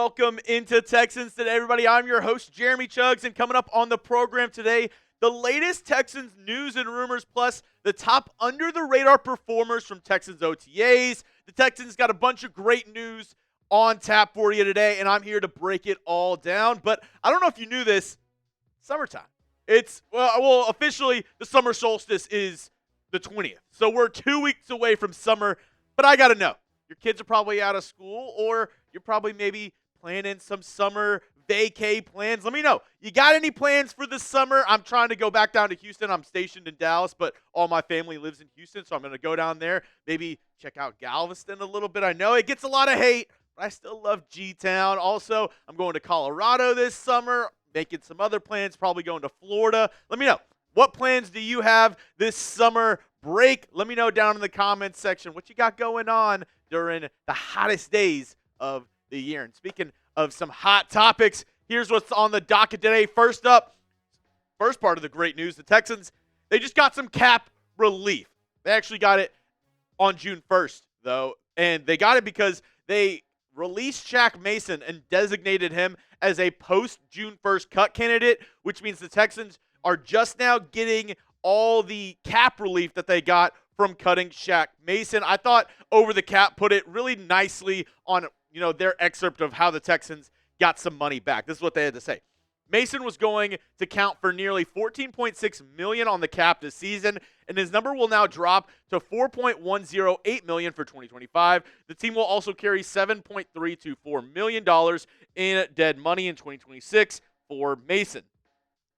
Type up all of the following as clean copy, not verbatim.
welcome into Texans Today, everybody. I'm your host, Jeremy Chuggs, and coming up on the program today, the latest Texans news and rumors, plus the top under-the-radar performers from Texans OTAs. The Texans got a bunch of great news on tap for you today, and I'm here to break it all down. But I don't know if you knew this, summertime. It's, well, officially, the summer solstice is the 20th. So we're 2 weeks away from summer, but I got to know. Your kids are probably out of school, or you're probably maybe planning some summer vacay plans. Let me know. You got any plans for the summer? I'm trying to go back down to Houston. I'm stationed in Dallas, but all my family lives in Houston, so I'm going to go down there, maybe check out Galveston a little bit. I know it gets a lot of hate, but I still love G-Town. Also, I'm going to Colorado this summer, making some other plans, probably going to Florida. Let me know. What plans do you have this summer break? Let me know down in the comments section what you got going on during the hottest days of the year. And speaking of some hot topics, here's what's on the docket today. First up, first part of the great news, the Texans, they just got some cap relief. They actually got it on June 1st, though, and they got it because they released Shaq Mason and designated him as a post-June 1st cut candidate, which means the Texans are just now getting all the cap relief that they got from cutting Shaq Mason. I thought Over the Cap put it really nicely on, their excerpt of how the Texans got some money back. This is what they had to say. Mason was going to count for nearly $14.6 million on the cap this season, and his number will now drop to $4.108 million for 2025. The team will also carry $7.324 million in dead money in 2026 for Mason.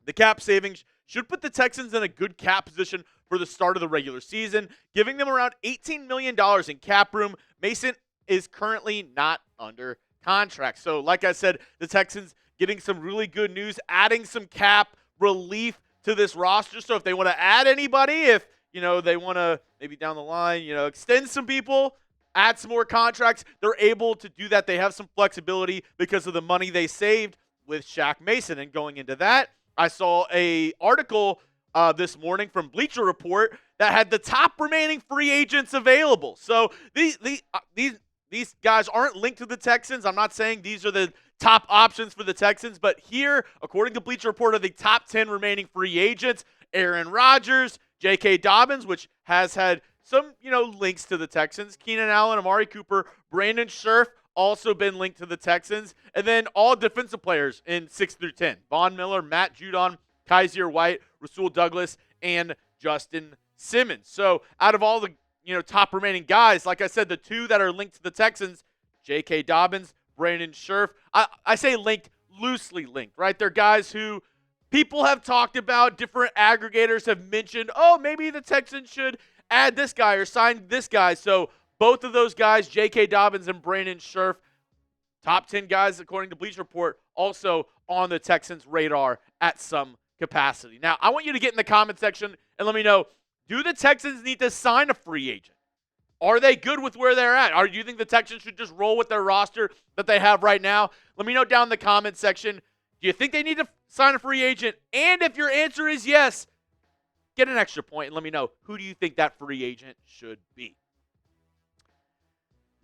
The cap savings should put the Texans in a good cap position for the start of the regular season, giving them around $18 million in cap room. Mason is currently not under contract. So, like I said, the Texans getting some really good news, adding some cap relief to this roster. So if they want to add anybody, if, they want to maybe down the line, extend some people, add some more contracts, they're able to do that. They have some flexibility because of the money they saved with Shaq Mason. And going into that, I saw a article this morning from Bleacher Report that had the top remaining free agents available. So these guys aren't linked to the Texans. I'm not saying these are the top options for the Texans, but here, according to Bleacher Report, are the top 10 remaining free agents. Aaron Rodgers, J.K. Dobbins, which has had some, links to the Texans. Keenan Allen, Amari Cooper, Brandon Scherff, also been linked to the Texans. And then all defensive players in 6 through 10. Von Miller, Matt Judon, Kaiser White, Rasul Douglas, and Justin Simmons. So out of all the top remaining guys, like I said, the two that are linked to the Texans, J.K. Dobbins, Brandon Scherff, I say linked, loosely linked, right? They're guys who people have talked about, different aggregators have mentioned, maybe the Texans should add this guy or sign this guy. So both of those guys, J.K. Dobbins and Brandon Scherff, top 10 guys according to Bleacher Report, also on the Texans' radar at some capacity. Now, I want you to get in the comment section and let me know, do the Texans need to sign a free agent? Are they good with where they're at? Or do you think the Texans should just roll with their roster that they have right now? Let me know down in the comment section. Do you think they need to sign a free agent? And if your answer is yes, get an extra point and let me know, who do you think that free agent should be?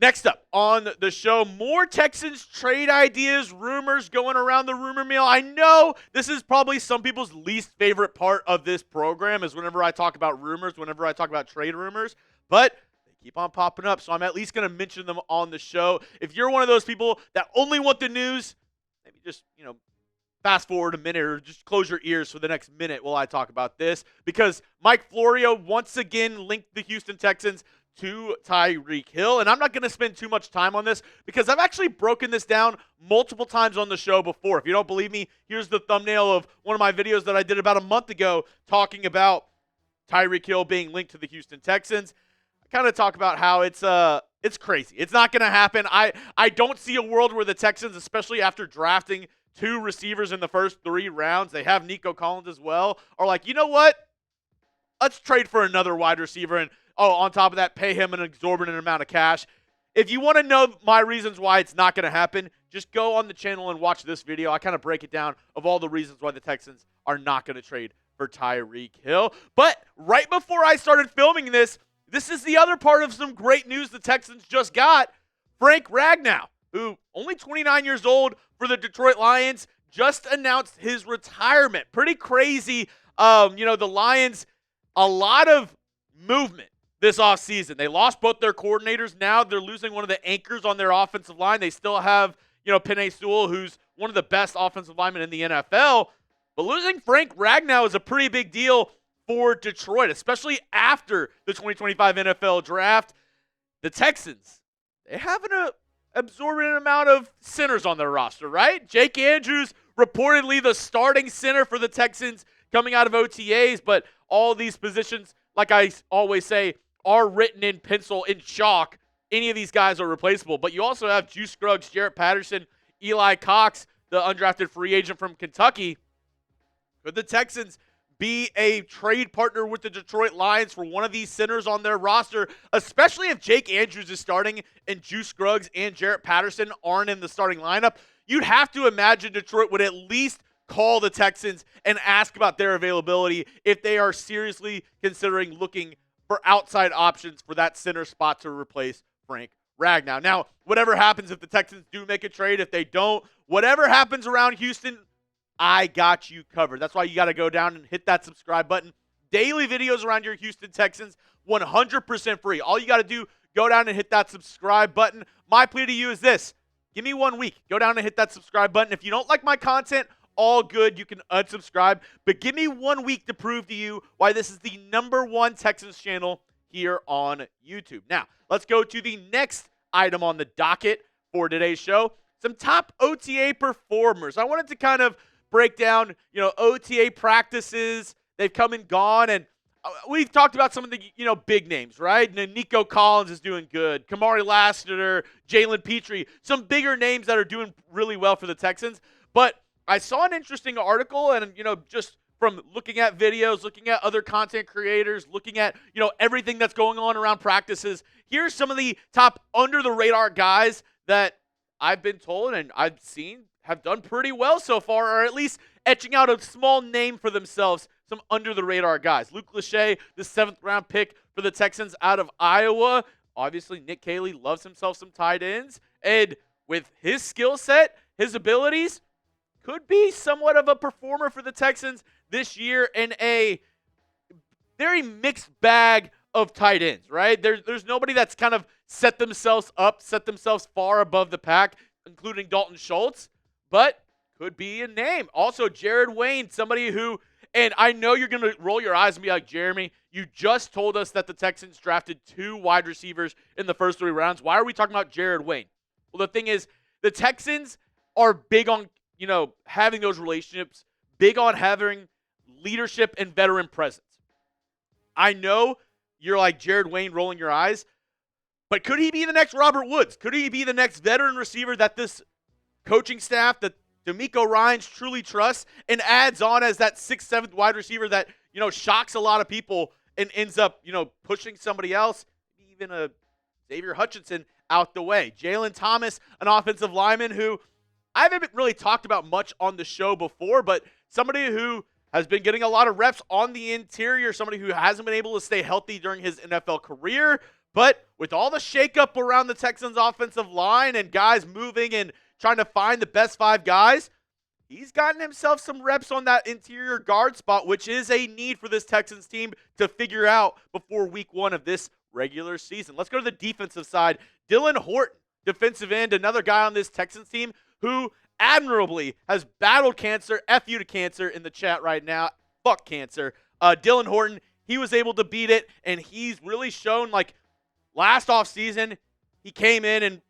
Next up on the show, more Texans trade ideas, rumors going around the rumor mill. I know this is probably some people's least favorite part of this program is whenever I talk about rumors, whenever I talk about trade rumors, but they keep on popping up, so I'm at least going to mention them on the show. If you're one of those people that only want the news, maybe just, fast forward a minute or just close your ears for the next minute while I talk about this, because Mike Florio once again linked the Houston Texans to Tyreek Hill. And I'm not going to spend too much time on this because I've actually broken this down multiple times on the show before. If you don't believe me, here's the thumbnail of one of my videos that I did about a month ago talking about Tyreek Hill being linked to the Houston Texans. I kind of talk about how it's crazy. It's not going to happen. I don't see a world where the Texans, especially after drafting 2 receivers in the first 3 rounds, they have Nico Collins as well, are like, you know what? Let's trade for another wide receiver and on top of that, pay him an exorbitant amount of cash. If you want to know my reasons why it's not going to happen, just go on the channel and watch this video. I kind of break it down of all the reasons why the Texans are not going to trade for Tyreek Hill. But right before I started filming this is the other part of some great news the Texans just got. Frank Ragnau who only 29 years old for the Detroit Lions, just announced his retirement. Pretty crazy. The Lions, a lot of movement this offseason. They lost both their coordinators. Now they're losing one of the anchors on their offensive line. They still have, Penei Sewell, who's one of the best offensive linemen in the NFL. But losing Frank Ragnau is a pretty big deal for Detroit, especially after the 2025 NFL Draft. The Texans, they have an absorbent amount of centers on their roster, right? Jake Andrews, reportedly the starting center for the Texans coming out of OTAs, but all these positions, like I always say, are written in pencil, in chalk. Any of these guys are replaceable. But you also have Juice Scruggs, Jarrett Patterson, Eli Cox, the undrafted free agent from Kentucky. Could the Texans be a trade partner with the Detroit Lions for one of these centers on their roster, especially if Jake Andrews is starting and Juice Scruggs and Jarrett Patterson aren't in the starting lineup? You'd have to imagine Detroit would at least call the Texans and ask about their availability if they are seriously considering looking for outside options for that center spot to replace Frank Ragnau. Now, whatever happens if the Texans do make a trade, if they don't, whatever happens around Houston, I got you covered. That's why you got to go down and hit that subscribe button. Daily videos around your Houston Texans, 100% free. All you got to do, go down and hit that subscribe button. My plea to you is this. Give me 1 week. Go down and hit that subscribe button. If you don't like my content, all good. You can unsubscribe. But give me 1 week to prove to you why this is the #1 Texans channel here on YouTube. Now, let's go to the next item on the docket for today's show. Some top OTA performers. I wanted to kind of break down, OTA practices. They've come and gone, and we've talked about some of the, big names, right? Nico Collins is doing good. Kamari Lassiter, Jalen Petrie, some bigger names that are doing really well for the Texans. But I saw an interesting article, and, just from looking at videos, looking at other content creators, looking at, everything that's going on around practices, here's some of the top under-the-radar guys that I've been told and I've seen have done pretty well so far, or at least etching out a small name for themselves, some under-the-radar guys. Luke Lachey, the 7th-round pick for the Texans out of Iowa. Obviously, Nick Caley loves himself some tight ends. And with his skill set, his abilities, could be somewhat of a performer for the Texans this year in a very mixed bag of tight ends, right? There's nobody that's kind of set themselves up, set themselves far above the pack, including Dalton Schultz, but could be a name. Also, Jared Wayne, somebody who, and I know you're going to roll your eyes and be like, Jeremy, you just told us that the Texans drafted 2 wide receivers in the first 3 rounds. Why are we talking about Jared Wayne? Well, the thing is, the Texans are big on, having those relationships, big on having leadership and veteran presence. I know you're like Jared Wayne rolling your eyes, but could he be the next Robert Woods? Could he be the next veteran receiver that this coaching staff, that DeMeco Ryans truly trusts and adds on as that 6th, 7th wide receiver that, shocks a lot of people and ends up, pushing somebody else, even a Xavier Hutchinson, out the way. Jaylon Thomas, an offensive lineman who I haven't really talked about much on the show before, but somebody who has been getting a lot of reps on the interior, somebody who hasn't been able to stay healthy during his NFL career. But with all the shakeup around the Texans offensive line and guys moving and trying to find the best 5 guys, he's gotten himself some reps on that interior guard spot, which is a need for this Texans team to figure out before week 1 of this regular season. Let's go to the defensive side. Dylan Horton, defensive end, another guy on this Texans team who admirably has battled cancer. F you to cancer in the chat right now. Fuck cancer. Dylan Horton, he was able to beat it, and he's really shown, like, last offseason, he came in and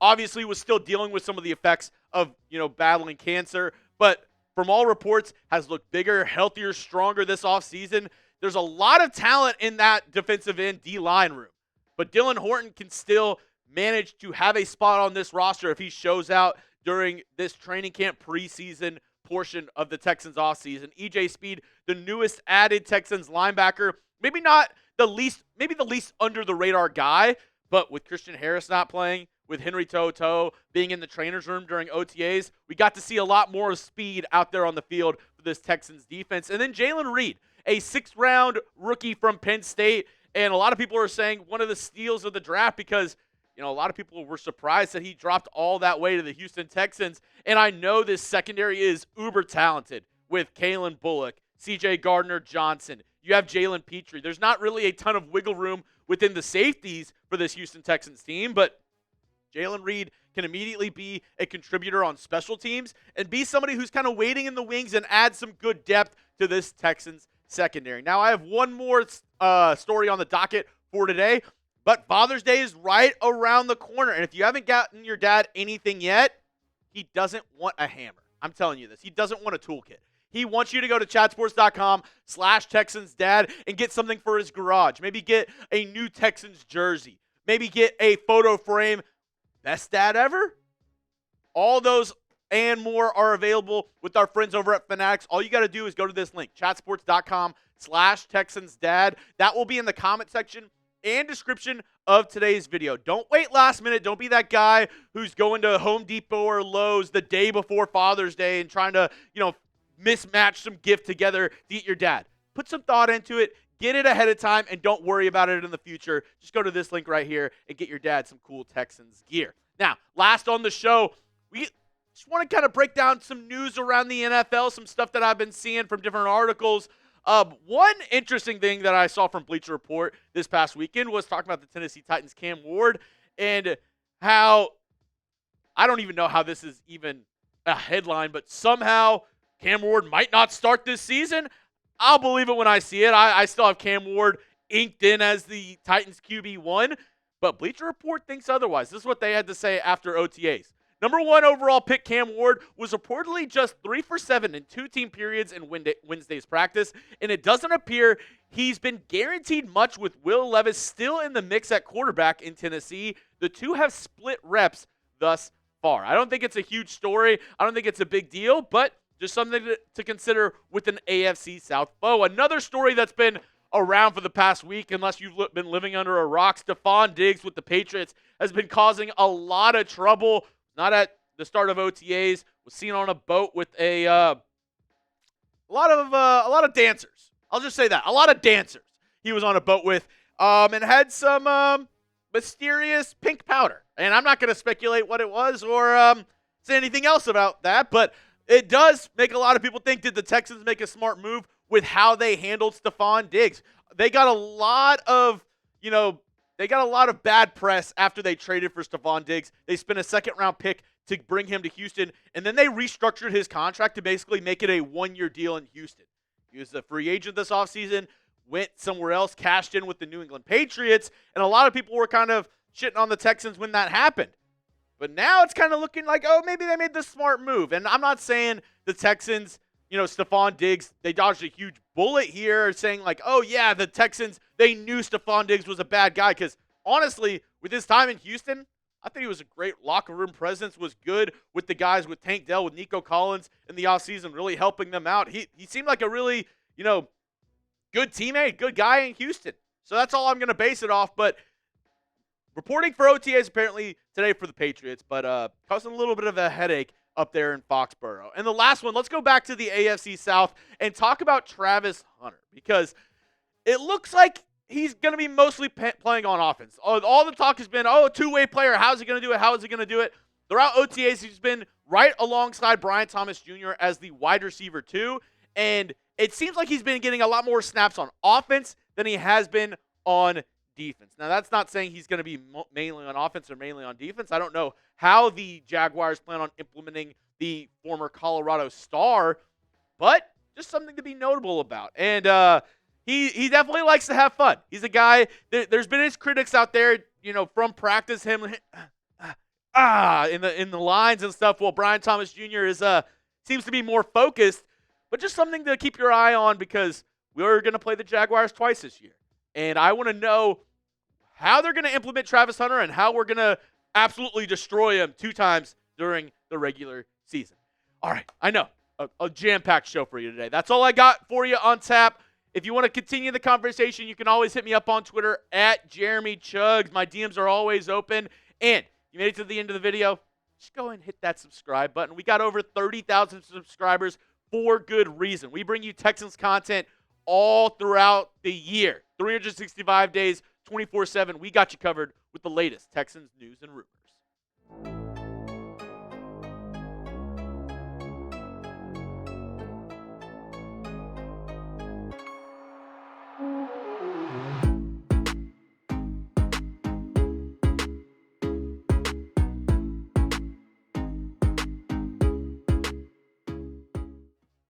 obviously was still dealing with some of the effects of, battling cancer, but from all reports has looked bigger, healthier, stronger this offseason. There's a lot of talent in that defensive end D-line room, but Dylan Horton can still manage to have a spot on this roster if he shows out during this training camp preseason portion of the Texans offseason. EJ Speed, the newest added Texans linebacker, maybe the least under the radar guy, but with Christian Harris not playing, with Henry To'o being in the trainer's room during OTAs, we got to see a lot more speed out there on the field for this Texans defense. And then Jaylen Reed, a 6th-round rookie from Penn State, and a lot of people are saying one of the steals of the draft because a lot of people were surprised that he dropped all that way to the Houston Texans. And I know this secondary is uber talented with Kalen Bullock, CJ Gardner-Johnson. You have Jalen Petrie. There's not really a ton of wiggle room within the safeties for this Houston Texans team, but Jaylen Reed can immediately be a contributor on special teams and be somebody who's kind of waiting in the wings and add some good depth to this Texans secondary. Now, I have one more story on the docket for today, but Father's Day is right around the corner, and if you haven't gotten your dad anything yet, he doesn't want a hammer. I'm telling you this. He doesn't want a toolkit. He wants you to go to chatsports.com/TexansDad and get something for his garage. Maybe get a new Texans jersey. Maybe get a photo frame. Best dad ever? All those and more are available with our friends over at Fanatics. All you got to do is go to this link, chatsports.com/TexansDad. That will be in the comment section and description of today's video. Don't wait last minute. Don't be that guy who's going to Home Depot or Lowe's the day before Father's Day and trying to, mismatch some gift together to get your dad. Put some thought into it. Get it ahead of time, and don't worry about it in the future. Just go to this link right here and get your dad some cool Texans gear. Now, last on the show, we just want to kind of break down some news around the NFL, some stuff that I've been seeing from different articles. One interesting thing that I saw from Bleacher Report this past weekend was talking about the Tennessee Titans' Cam Ward and how, I don't even know how this is even a headline, but somehow Cam Ward might not start this season. I'll believe it when I see it. I still have Cam Ward inked in as the Titans QB1, but Bleacher Report thinks otherwise. This is what they had to say after OTAs. Number 1 overall pick Cam Ward was reportedly just 3 for 7 in 2 team periods in Wednesday's practice, and it doesn't appear he's been guaranteed much with Will Levis still in the mix at quarterback in Tennessee. The two have split reps thus far. I don't think it's a huge story. I don't think it's a big deal, but just something to consider with an AFC South foe. Another story that's been around for the past week, unless you've been living under a rock, Stephon Diggs with the Patriots has been causing a lot of trouble. Not at the start of OTAs, was seen on a boat with a lot of dancers. I'll just say that, a lot of dancers. He was on a boat with, and had some mysterious pink powder. And I'm not going to speculate what it was or say anything else about that, but it does make a lot of people think, did the Texans make a smart move with how they handled Stephon Diggs? They got a lot of, bad press after they traded for Stephon Diggs. They spent a second-round pick to bring him to Houston, and then they restructured his contract to basically make it a one-year deal in Houston. He was a free agent this offseason, went somewhere else, cashed in with the New England Patriots, and a lot of people were kind of shitting on the Texans when that happened. But now it's kind of looking like, maybe they made the smart move. And I'm not saying the Texans, Stephon Diggs, they dodged a huge bullet here, saying like, the Texans, they knew Stephon Diggs was a bad guy. Because honestly, with his time in Houston, I think he was a great locker room presence, was good with the guys, with Tank Dell, with Nico Collins in the offseason, really helping them out. He seemed like a really, good teammate, good guy in Houston. So that's all I'm going to base it off. But reporting for OTAs apparently today for the Patriots, but causing a little bit of a headache up there in Foxborough. And the last one, let's go back to the AFC South and talk about Travis Hunter, because it looks like he's going to be mostly playing on offense. All the talk has been, a two-way player. How's he going to do it? How is he going to do it? Throughout OTAs, he's been right alongside Brian Thomas Jr. as the wide receiver too, and it seems like he's been getting a lot more snaps on offense than he has been on defense. Now, that's not saying he's going to be mainly on offense or mainly on defense. I don't know how the Jaguars plan on implementing the former Colorado star, but just something to be notable about. And he definitely likes to have fun. He's a guy, there's been his critics out there, from practice, him in the lines and stuff. Well, Brian Thomas Jr. seems to be more focused, but just something to keep your eye on, because we're going to play the Jaguars twice this year. And I want to know how they're going to implement Travis Hunter and how we're going to absolutely destroy him 2 times during the regular season. All right, I know, a jam-packed show for you today. That's all I got for you on tap. If you want to continue the conversation, you can always hit me up on Twitter at Jeremy Chuggs. My DMs are always open. And you made it to the end of the video, just go and hit that subscribe button. We got over 30,000 subscribers for good reason. We bring you Texans content all throughout the year. 365 days, 24/7. We got you covered with the the latest Texans news and rumors.